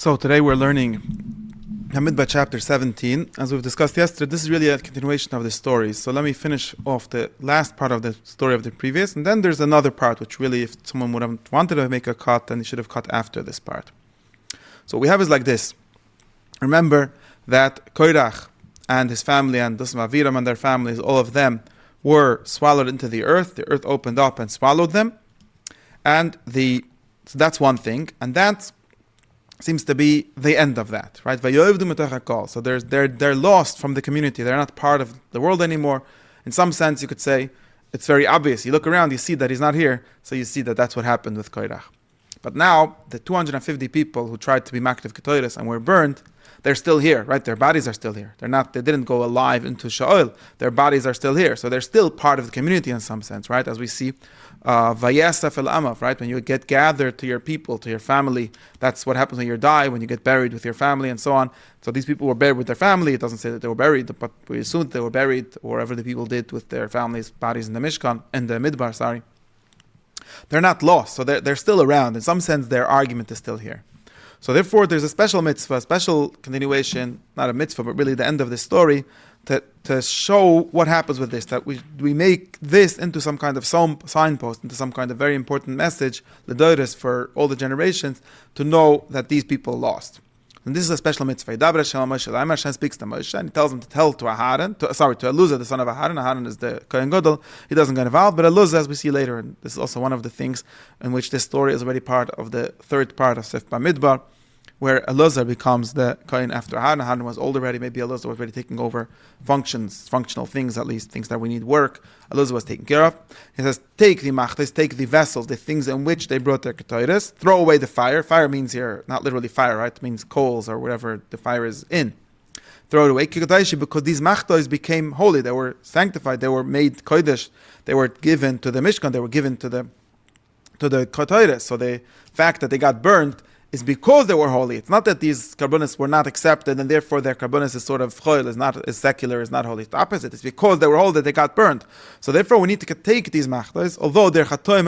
So today we're learning Bamidbar Chapter 17. As we've discussed yesterday, this is really a continuation of the story. So let me finish off the last part of the story of the previous, and then there's another part which really, if someone would have wanted to make a cut, then he should have cut after this part. So what we have is like this. Remember that Korach and his family and Dusma Aviram and their families, all of them were swallowed into the earth. The earth opened up and swallowed them. And so that's one thing. And that seems to be the end of that, right? So they're lost from the community. They're not part of the world anymore. In some sense, you could say it's very obvious. You look around, you see that he's not here, so you see that that's what happened with Korach. But now, the 250 people who tried to be Maktiv Ketoides and were burned, they're still here, right? Their bodies are still here. They didn't go alive into Sha'ol. Their bodies are still here. So they're still part of the community in some sense, right? As we see, Vayesef el Amav, right? When you get gathered to your people, to your family, that's what happens when you die, when you get buried with your family and so on. So these people were buried with their family. It doesn't say that they were buried, but we assume that they were buried, or whatever the people did with their families' bodies in the Mishkan, in the Midbar, They're not lost, so they're still around. In some sense, their argument is still here. So therefore, there's a special mitzvah, a special continuation, not a mitzvah, but really the end of the story, to show what happens with this, that we make this into some kind of signpost, into some kind of very important message, the for all the generations, to know that these people lost. And this is a special mitzvah. Hashem speaks to Moshe, and he tells him to tell to Eluzah, the son of Aharon. Aharon is the Kohen Gadol. He doesn't get involved, but Eluzah, as we see later, and this is also one of the things in which this story is already part of the third part of Sef Bamidbar, where Eluzah becomes the Kohen after Aharon. Aharon was old already, maybe Eluzah was already taking over functional things, at least things that we need work. Eluzah was taken care of. He says, take the machtes, take the vessels, the things in which they brought their ketoides, throw away the fire. Fire means here, not literally fire, right? It means coals or whatever the fire is in. Throw it away. Because these machtos became holy, they were sanctified, they were made kodesh, they were given to the Mishkan, they were given to the ketoides. So the fact that they got burned is because they were holy. It's not that these karbonis were not accepted and therefore their karbonis is sort of choil, is secular, is not holy. It's the opposite. It's because they were holy that they got burned. So therefore we need to take these machtos, although they're chatoim,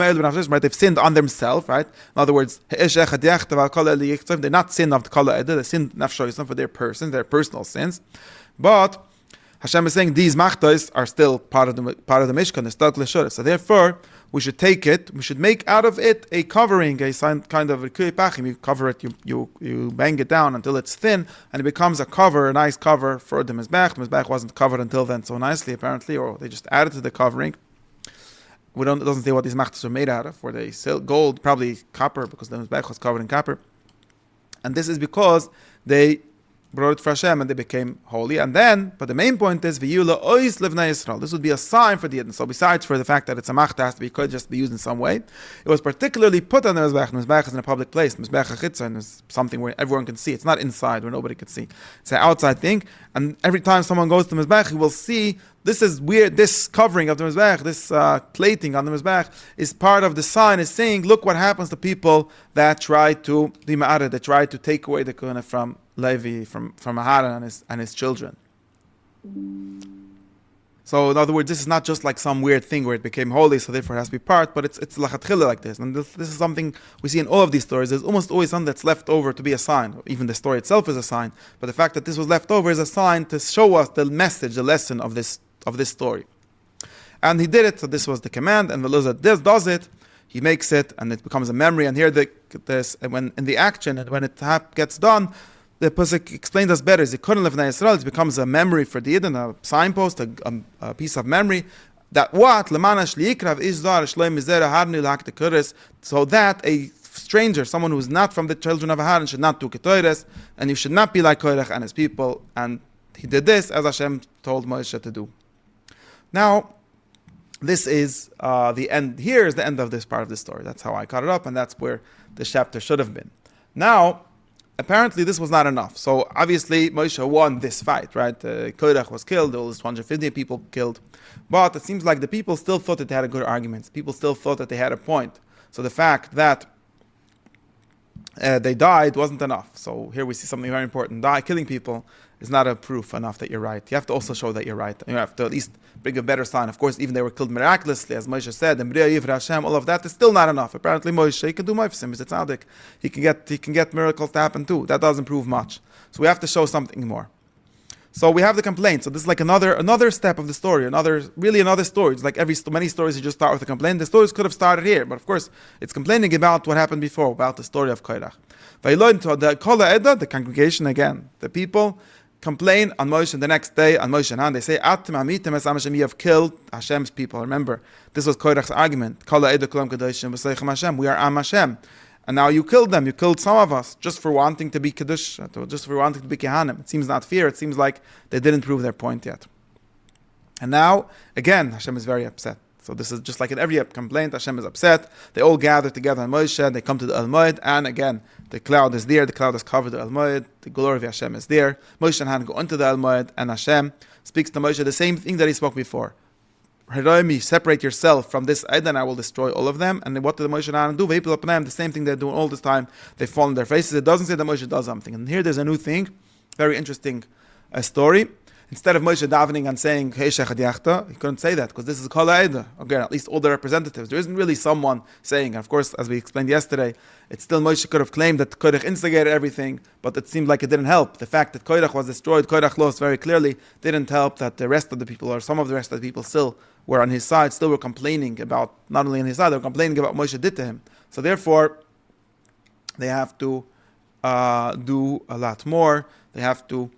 right? They've sinned on themselves, right? In other words, they're not sin of the kala ed, they sinned nafshoism for their person, their personal sins. But Hashem is saying these machtos are still part of the Mishkan. So therefore, we should take it, we should make out of it a covering, a kind of a kuyipachim. You cover it, you bang it down until it's thin, and it becomes a nice cover for the Mizbech. The Mizbech wasn't covered until then so nicely, apparently, or they just added to the covering. It doesn't say what these machtas are made out of. Were they gold, probably copper, because the Mizbech was covered in copper. And this is because they brought it for Hashem and they became holy. And then, but the main point is, V'yula ois livnei Yisrael. This would be a sign for the Yidden. So besides for the fact that it's a machta, has to be, could just be used in some way, it was particularly put on the Mizbech. The Mizbech is in a public place. Mizbech HaChitzon is something where everyone can see. It's not inside where nobody can see. It's an outside thing. And every time someone goes to the Mizbech, he will see this is weird. This covering of the Mizbech, this plating on the Mizbech is part of the sign, is saying, look what happens to people that try to be ma'ared, that try to take away the Kohen from Lowy, from Aharon and his children. So in other words, this is not just like some weird thing where it became holy, so therefore it has to be part, but it's lachatchila like this. And this is something we see in all of these stories. There's almost always something that's left over to be a sign. Even the story itself is a sign. But the fact that this was left over is a sign to show us the message, the lesson of this story. And he did it, so this was the command, and Eluzah does it, he makes it, and it becomes a memory. And here when in the action, and when it gets done, the Pasuk explains us better. It becomes a memory for the Yidden, a signpost, a piece of memory. That what? So that a stranger, someone who is not from the children of Aharon, should not do Ketoides, and you should not be like Korach and his people. And he did this as Hashem told Moshe to do. Now, this is the end. Here is the end of this part of the story. That's how I cut it up, and that's where this chapter should have been. Now, apparently this was not enough. So obviously Moshe won this fight, right? Korach was killed, there was 250 people killed. But it seems like the people still thought that they had a good argument. People still thought that they had a point. So the fact that they died wasn't enough. So here we see something very important. Killing people is not a proof enough that you're right. You have to also show that you're right. You have to at least bring a better sign. Of course, even they were killed miraculously, as Moshe said, and all of that is still not enough. Apparently Moshe can do ma'asim, he's a tzaddik. He can get miracles to happen too. That doesn't prove much. So we have to show something more. So we have the complaint. So this is like another step of the story, another story. It's like many stories you just start with a complaint. The stories could have started here, but of course it's complaining about what happened before, about the story of Korach. The congregation again, the people complain on Moshe the next day on Moshe and Han. They say, you have killed Hashem's people. Remember, this was Korach's argument. We are Am Hashem. And now you killed them. You killed some of us just for wanting to be Kiddush, just for wanting to be Kehanim. It seems not fair. It seems like they didn't prove their point yet. And now, again, Hashem is very upset. So this is just like in every complaint, Hashem is upset. They all gather together on Moshe. They come to the Al-Moed. And again, the cloud is there. The cloud has covered the Al-Moed. The glory of Hashem is there. Moshe and Han go into the Al-Moed. And Hashem speaks to Moshe the same thing that he spoke before. Separate yourself from this Ed, and I will destroy all of them. And what did Moshe and Aaron do? The same thing they're doing all this time. They fall on their faces. It doesn't say that Moshe does something. And here there's a new thing, very interesting story. Instead of Moshe davening and saying, Hey Shechad Yachta, he couldn't say that because this is Kol Ha'eda. Again, at least all the representatives. There isn't really someone saying, and of course, as we explained yesterday, it's still Moshe could have claimed that Korach instigated everything, but it seemed like it didn't help. The fact that Korach was destroyed, Korach lost very clearly, didn't help that the rest of the people, or some of the rest of the people still were on his side, still were complaining about, not only on his side, they were complaining about what Moshe did to him. So therefore, they have to do a lot more. They have to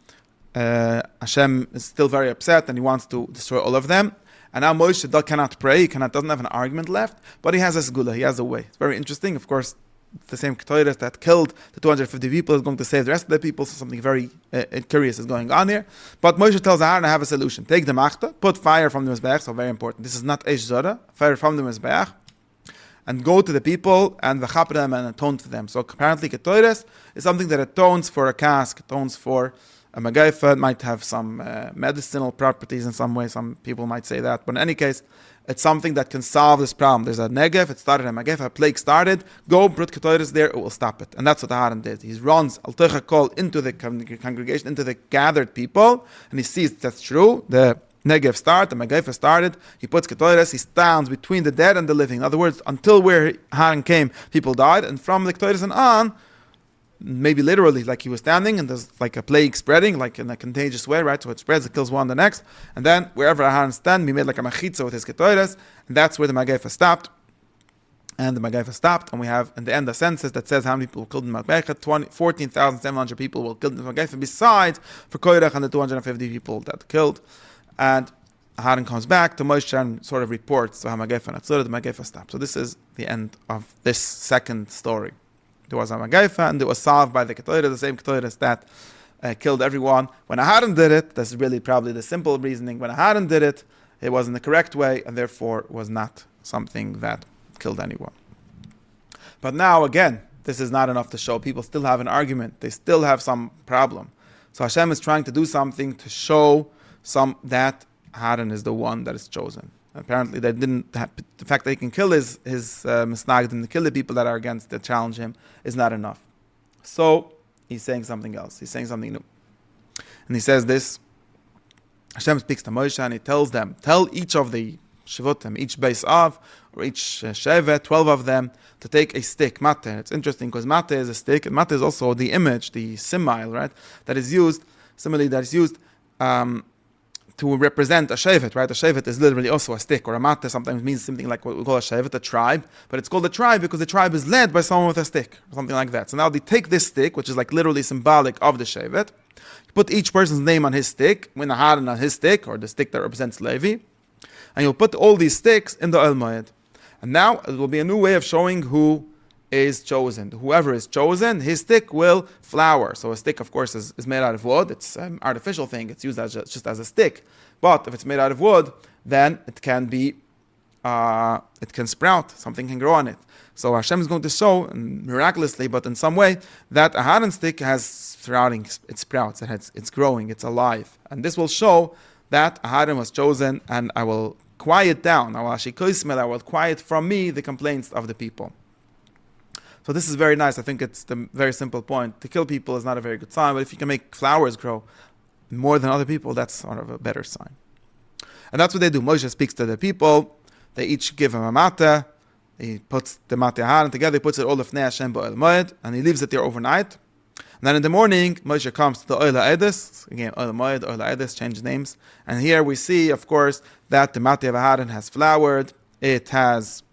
Hashem is still very upset and he wants to destroy all of them. And now Moshe cannot pray, doesn't have an argument left, but he has a segula, he has a way. It's very interesting. Of course, the same Ketores that killed the 250 people is going to save the rest of the people, so something very curious is going on here. But Moshe tells Aaron, I have a solution. Take the machta, put fire from the Mizbeach, so very important. This is not Eish Zora, fire from the Mizbeach, and go to the people and v'chap them and atone for them. So apparently Ketores is something that atones for a cask, atones for a magaifa. It might have some medicinal properties in some way. Some people might say that. But in any case, it's something that can solve this problem. There's a negev, it started a magaifa, a plague started. Go, brut ketoiris there, it will stop it. And that's what Aaron did. He runs al kol into the congregation, into the gathered people, and he sees that's true. The negev started, the magaifa started. He puts ketoiris, he stands between the dead and the living. In other words, until where Aaron came, people died. And from the ketoiris and on, maybe literally, like he was standing and there's like a plague spreading, like in a contagious way, right? So it spreads, it kills one the next. And then wherever Aharon stand, he made like a machitza with his ketoiras, and that's where the Magaifa stopped. And the Magaifa stopped, and we have in the end a census that says how many people were killed in Magaifa. 14,700 people were killed in Magaifa, besides for Korach and the 250 people that killed. And Aharon comes back to Moshe and sort of reports to Magaifa and Atzura, the Magaifa stopped. So this is the end of this second story. There was a Magaifa, and it was solved by the Ketores, the same Ketores that killed everyone. When Aharon did it, that's really probably the simple reasoning. When Aharon did it, it was in the correct way, and therefore was not something that killed anyone. But now, again, this is not enough to show. People still have an argument. They still have some problem. So Hashem is trying to do something to show that Aharon is the one that is chosen. Apparently, they didn't have, the fact that he can kill his misnagdim and kill the people that are against that challenge him is not enough. So he's saying something else. He's saying something new, and he says this. Hashem speaks to Moshe and he tells them, tell each of the shivutim, each base of or each shevet, 12 of them, to take a stick, mate. It's interesting because mate is a stick, and mate is also the image, the simile, right? That is used similarly. That is used. To represent a shevet, right? A shevet is literally also a stick, or a mata sometimes means something like what we call a shevet, a tribe, but it's called a tribe because the tribe is led by someone with a stick, or something like that. So now they take this stick, which is like literally symbolic of the shevet, put each person's name on his stick, when Aharon on his stick, or the stick that represents Levi, and you'll put all these sticks in the Oil Moed. And now it will be a new way of showing who is chosen. Whoever is chosen, his stick will flower. So a stick, of course, is made out of wood. It's an artificial thing. It's used just as a stick. But if it's made out of wood, then it can be, it can sprout. Something can grow on it. So Hashem is going to show, miraculously, but in some way, that a Aharon stick has sprouting. It sprouts. It's growing. It's alive. And this will show that Aharon was chosen, and I will quiet down. I will quiet from me the complaints of the people. So So this is very nice. I think it's the very simple point. To kill people is not a very good sign, but if you can make flowers grow more than other people, that's sort of a better sign. And that's what they do. Moshe speaks to the people. They each give him a mata. He puts the mata haran together. He puts it all of Hashem ba'ol moed, and he leaves it there overnight. And then in the morning, Moshe comes to the Oila Edis. Again, Oila Moed, Oila Edis, change names. And here we see, of course, that the mata haran has flowered. It has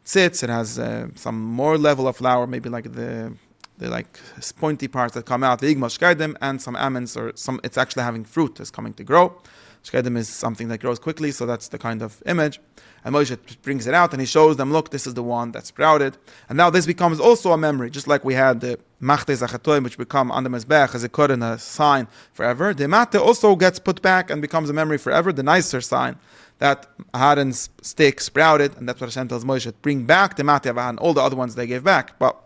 tzitz. It has some more level of flower, maybe like the like pointy parts that come out, the igmal shkaidim, and some almonds, or some. It's actually having fruit that's coming to grow. Shkaidim is something that grows quickly, so that's the kind of image. And Moshe brings it out and he shows them, look, this is the one that sprouted. And now this becomes also a memory, just like we had the machte zachatoim, which become on the mezbech as a kod and a sign forever. The mate also gets put back and becomes a memory forever, the nicer sign that Aharon's stick sprouted, and that's what Hashem tells Moshe, bring back the mate of Aharon, all the other ones they gave back. But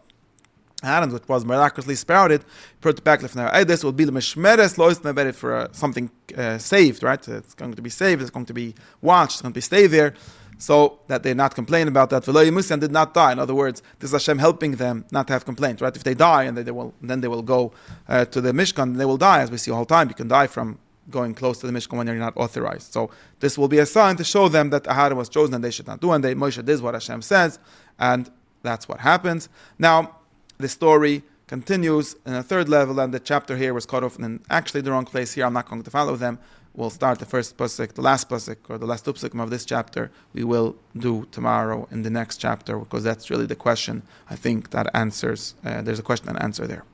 Aharon, which was miraculously sprouted, put back lefnei this will be the mishmeres lois meberit for something saved, right? It's going to be saved, it's going to be watched, it's going to be stay there, so that they not complain about that. V'lo yimusian did not die. In other words, this is Hashem helping them not to have complaints, right? If they die and they will go to the Mishkan, and they will die, as we see all the time. You can die from going close to the Mishkan when you're not authorized. So this will be a sign to show them that Aharon was chosen and they should not do, and Moshe did what Hashem says, and that's what happens. Now, the story continues in a third level, and the chapter here was cut off in actually the wrong place here. I'm not going to follow them. We'll start the first pasuk, the last pasuk, or the last two pasukim of this chapter. We will do tomorrow in the next chapter, because that's really the question, I think, that answers. There's a question and answer there.